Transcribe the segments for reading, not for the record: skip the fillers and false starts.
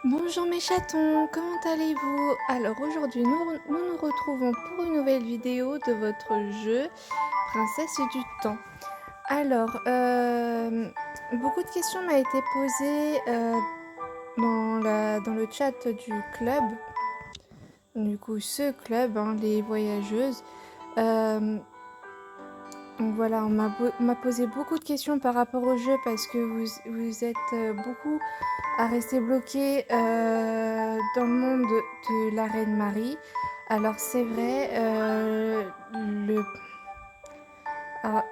Bonjour mes chatons, comment allez-vous? Alors aujourd'hui nous retrouvons pour une nouvelle vidéo de votre jeu Princesse du Temps. Alors, beaucoup de questions m'ont été posées dans le chat du club. Du coup, ce club, hein, les voyageuses. Euh, donc voilà, on m'a posé beaucoup de questions par rapport au jeu parce que vous êtes beaucoup à rester bloqué dans le monde de la Reine Marie. Alors c'est vrai,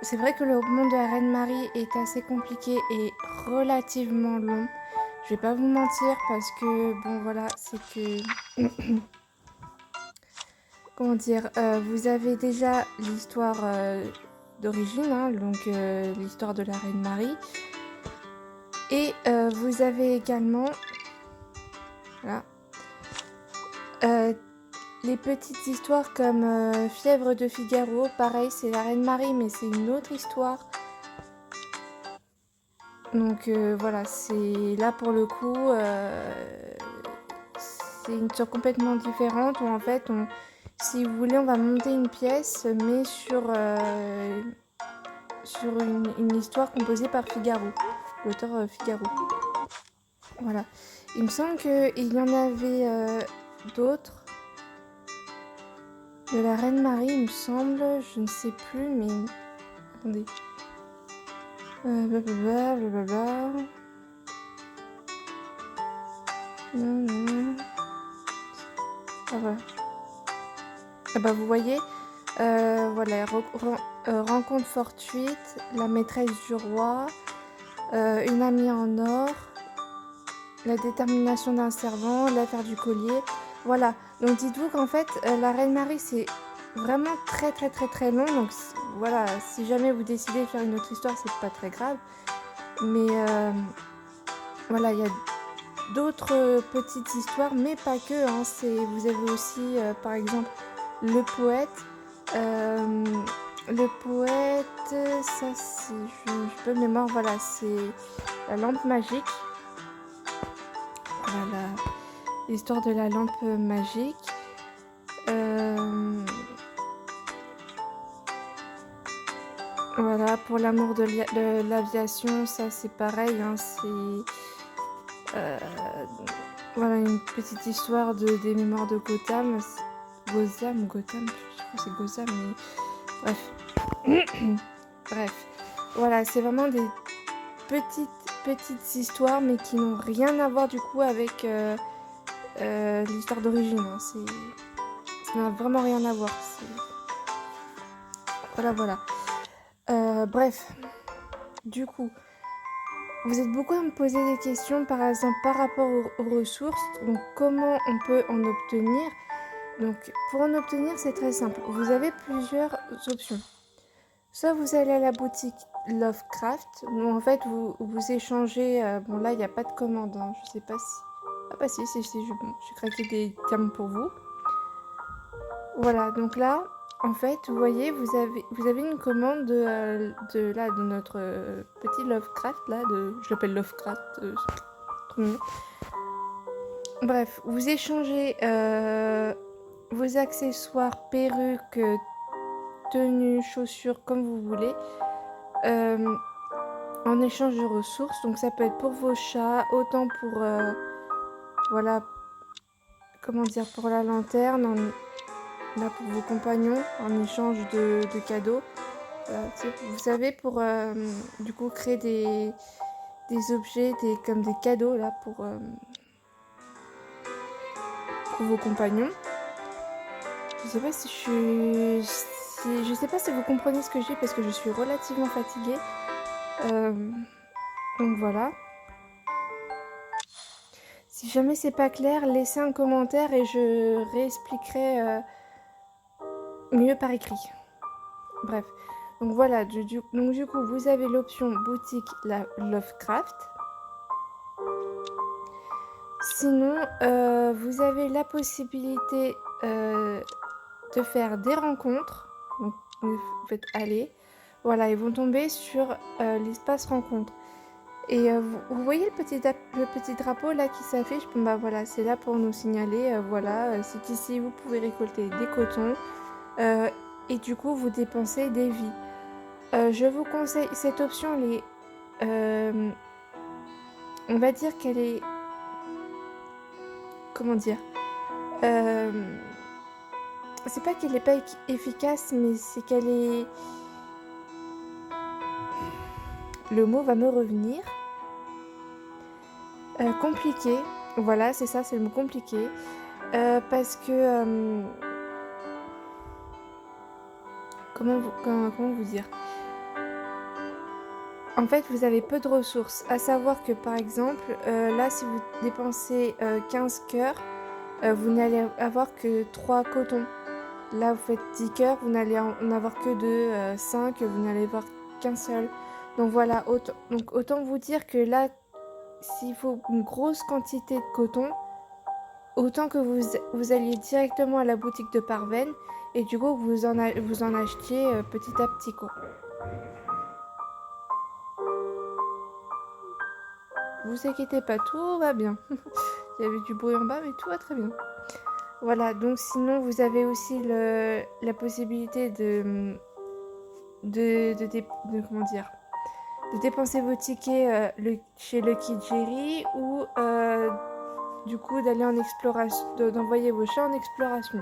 c'est vrai que le monde de la Reine Marie est assez compliqué et relativement long. Je vais pas vous mentir parce que bon voilà, c'est que comment dire, vous avez déjà l'histoire d'origine, hein, donc l'histoire de la Reine Marie, et vous avez également voilà, euh, les petites histoires comme Fièvre de Figaro, pareil, c'est la Reine Marie, mais c'est une autre histoire. Donc voilà, c'est là pour le coup, c'est une histoire complètement différente où en fait, si vous voulez, on va monter une pièce, mais sur une histoire composée par Figaro, l'auteur Figaro. Voilà. Il me semble qu'il y en avait d'autres. De la Reine Marie, il me semble, je ne sais plus, mais attendez. Blablabla, blablabla. Ah voilà. Ah bah vous voyez, voilà, rencontre fortuite, la maîtresse du roi, une amie en or, la détermination d'un servant, l'affaire du collier. Voilà, donc dites-vous qu'en fait, la Reine Marie, c'est vraiment très très très très long. Donc voilà, si jamais vous décidez de faire une autre histoire, c'est pas très grave. Mais voilà, il y a d'autres petites histoires, mais pas que. Hein, vous avez aussi, par exemple, le poète. Euh, le poète, ça, c'est, je peux de mémoire, voilà, c'est la lampe magique. Voilà, l'histoire de la lampe magique. Euh, voilà, pour l'amour de l'aviation, ça c'est pareil. Hein, euh, voilà une petite histoire des mémoires de Gotham. Gotham, je crois que c'est Gotham, mais bref. Bref. Voilà, c'est vraiment des petites histoires, mais qui n'ont rien à voir du coup avec l'histoire d'origine. Hein. Ça n'a vraiment rien à voir. Voilà, voilà. Bref, du coup, vous êtes beaucoup à me poser des questions, par exemple, par rapport aux ressources. Donc, comment on peut en obtenir? Donc, pour en obtenir, c'est très simple. Vous avez plusieurs options. Soit vous allez à la boutique Lovecraft, où en fait vous échangez. Bon, là, il n'y a pas de commande. Hein, je sais pas si. Ah, bah si, bon, j'ai craqué des termes pour vous. Voilà, donc là, en fait, vous voyez, vous avez une commande de notre petit Lovecraft, là, je l'appelle Lovecraft, trop mignon. Bref, vous échangez vos accessoires, perruques, tenues, chaussures, comme vous voulez, euh, en échange de ressources. Donc ça peut être pour vos chats, autant pour, voilà, comment dire, pour la lanterne, là pour vos compagnons, en échange de cadeaux. Vous savez, pour du coup créer des objets, comme des cadeaux là pour vos compagnons. Je sais pas si je sais pas si vous comprenez ce que je dis parce que je suis relativement fatiguée. Euh, donc voilà. Si jamais c'est pas clair, laissez un commentaire et je réexpliquerai mieux par écrit. Bref. Donc voilà, donc du coup, vous avez l'option boutique Lovecraft. Sinon, vous avez la possibilité de faire des rencontres. Donc, vous faites aller. Voilà, ils vont tomber sur l'espace rencontre. Et vous voyez le petit drapeau là qui s'affiche? Bon, bah voilà, c'est là pour nous signaler, voilà, c'est ici vous pouvez récolter des cotons euh, et du coup vous dépensez des vies. Je vous conseille cette option, on va dire qu'elle est, comment dire, euh, c'est pas qu'elle est pas efficace, mais c'est qu'elle est, le mot va me revenir, compliquée. Voilà, c'est ça, c'est le mot compliqué. Parce que, comment vous dire? En fait, vous avez peu de ressources. À savoir que, par exemple, là, si vous dépensez 15 cœurs, vous n'allez avoir que 3 cotons. Là, vous faites 10 cœurs, vous n'allez en avoir que 2, 5, vous n'allez avoir qu'un seul. Donc voilà, autant vous dire que là, s'il faut une grosse quantité de coton, autant que vous alliez directement à la boutique de Parven et du coup vous en achetiez petit à petit quoi. Vous inquiétez pas, tout va bien. Il y avait du bruit en bas mais tout va très bien. Voilà, donc sinon vous avez aussi la possibilité comment dire, de dépenser vos tickets chez Lucky Jerry ou du coup d'aller en exploration, d'envoyer vos chats en exploration.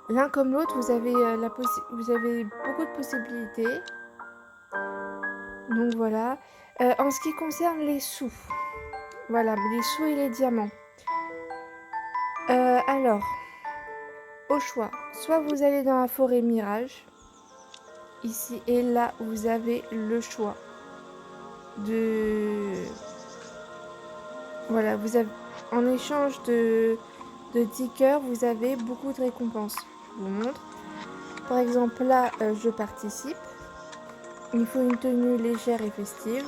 L'un comme l'autre, vous avez beaucoup de possibilités. Donc voilà. En ce qui concerne les sous, voilà, les sous et les diamants. Alors, au choix, soit vous allez dans la forêt Mirage, ici et là, vous avez le choix de... Voilà, en échange de 10 cœurs, vous avez beaucoup de récompenses. Je vous montre. Par exemple, là, je participe. Il faut une tenue légère et festive.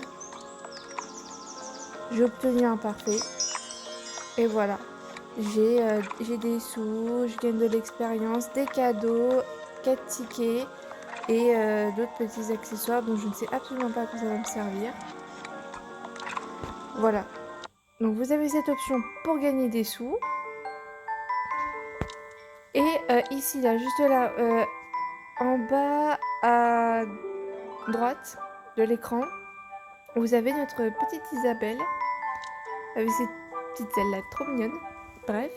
J'ai obtenu un parfait. Et voilà. J'ai des sous, je gagne de l'expérience, des cadeaux, 4 tickets et d'autres petits accessoires dont je ne sais absolument pas à quoi ça va me servir. Voilà. Donc vous avez cette option pour gagner des sous. Et ici, là, juste là, en bas à droite de l'écran, vous avez notre petite Isabelle avec cette petite aile là trop mignonne. Bref,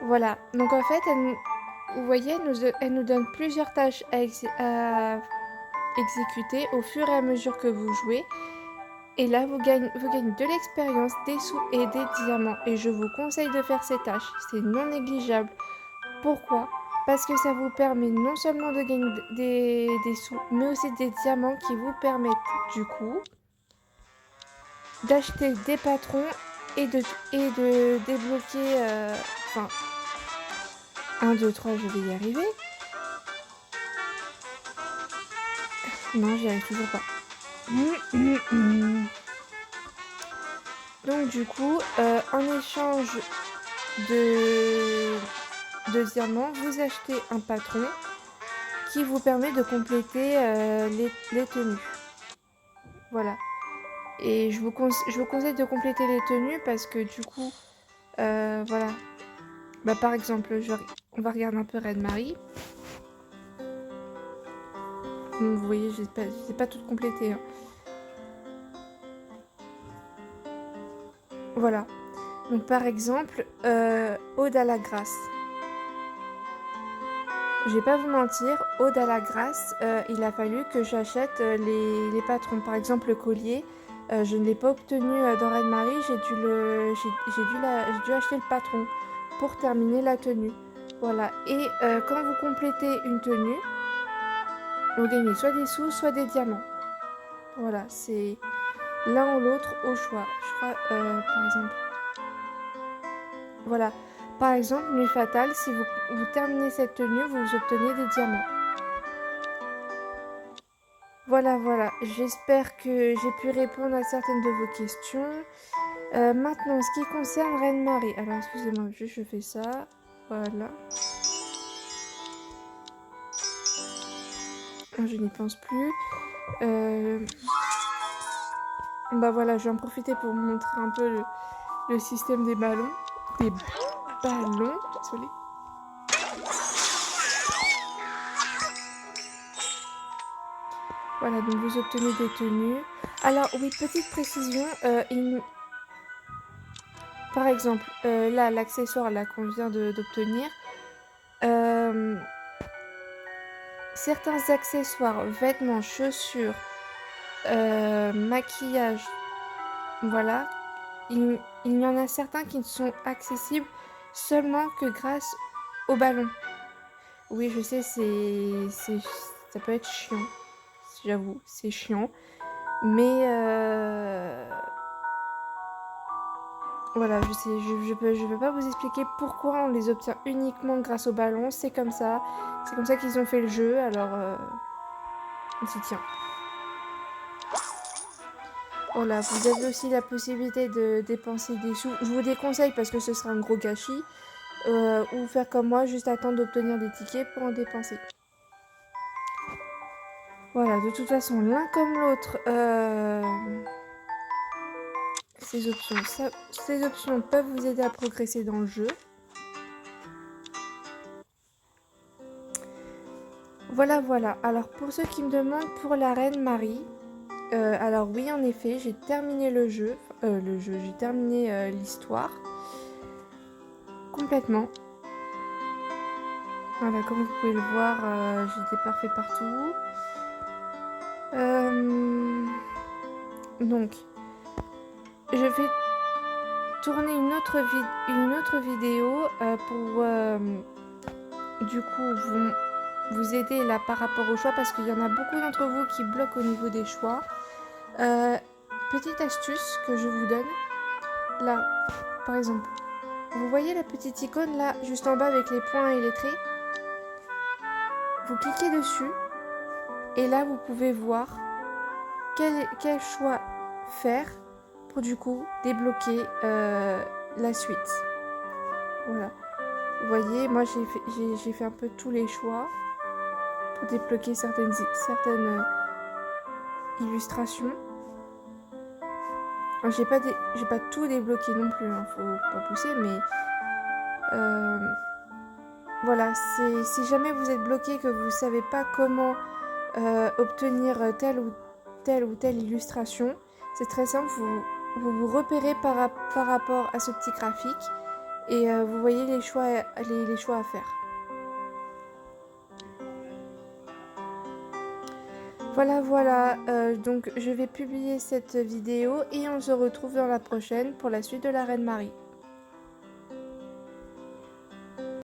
voilà. Donc en fait, vous voyez, elle nous donne plusieurs tâches à exécuter au fur et à mesure que vous jouez. Et là, vous gagnez de l'expérience, des sous et des diamants. Et je vous conseille de faire ces tâches. C'est non négligeable. Pourquoi? Parce que ça vous permet non seulement de gagner des sous, mais aussi des diamants qui vous permettent du coup d'acheter des patrons et de débloquer... Enfin, 1, 2, 3, je vais y arriver. Non, j'y arrive toujours pas. Donc du coup, en échange de diamants, vous achetez un patron qui vous permet de compléter les tenues. Voilà. Et je vous conseille de compléter les tenues parce que du coup, voilà. Bah, par exemple, on va regarder un peu Reine Marie. Vous voyez, je n'ai pas tout complété. Hein. Voilà. Donc par exemple, Ode à la grâce. Je vais pas vous mentir, Ode à la grâce, il a fallu que j'achète les patrons. Par exemple, le collier, je ne l'ai pas obtenu dans Reine Marie, j'ai dû acheter le patron pour terminer la tenue. Voilà. Et quand vous complétez une tenue, vous gagnez soit des sous, soit des diamants. Voilà, c'est l'un ou l'autre au choix. Je crois, par exemple. Voilà. Par exemple, Nuit Fatale, si vous terminez cette tenue, vous obtenez des diamants. Voilà, voilà. J'espère que j'ai pu répondre à certaines de vos questions. Maintenant, ce qui concerne Reine Marie. Alors, excusez-moi, juste je fais ça. Voilà. Je n'y pense plus. Bah voilà, je vais en profiter pour vous montrer un peu le système des ballons. Des ballons, désolé. Voilà, donc vous obtenez des tenues. Alors oui, petite précision, par exemple, là, l'accessoire là qu'on vient d'obtenir, euh, certains accessoires, vêtements, chaussures, maquillage, voilà, il y en a certains qui ne sont accessibles seulement que grâce au ballon. Oui, je sais, ça peut être chiant, j'avoue, c'est chiant. Mais voilà, je sais, je peux pas vous expliquer pourquoi on les obtient uniquement grâce au ballon. C'est comme ça qu'ils ont fait le jeu, alors on s'y tient. Voilà, vous avez aussi la possibilité de dépenser des sous. Je vous déconseille parce que ce sera un gros gâchis. Ou faire comme moi, juste attendre d'obtenir des tickets pour en dépenser. Voilà, de toute façon, l'un comme l'autre, ces options peuvent vous aider à progresser dans le jeu. Voilà, voilà. Alors, pour ceux qui me demandent pour la Reine Marie, alors oui, en effet, j'ai terminé j'ai terminé l'histoire complètement. Voilà, comme vous pouvez le voir, j'étais parfait partout. Donc, je vais tourner une autre vidéo pour du coup vous aider là par rapport au choix parce qu'il y en a beaucoup d'entre vous qui bloquent au niveau des choix. Petite astuce que je vous donne, là, par exemple, vous voyez la petite icône là, juste en bas avec les points et les traits? Vous cliquez dessus et là vous pouvez voir quel choix faire pour du coup débloquer la suite. Voilà. Vous voyez, moi j'ai fait un peu tous les choix pour débloquer certaines illustrations. J'ai pas tout débloqué non plus, hein, faut pas pousser, mais voilà, si jamais vous êtes bloqué, que vous savez pas comment obtenir telle ou telle illustration, c'est très simple, vous repérez par rapport à ce petit graphique et vous voyez les choix à faire. Voilà, donc je vais publier cette vidéo et on se retrouve dans la prochaine pour la suite de la Reine Marie.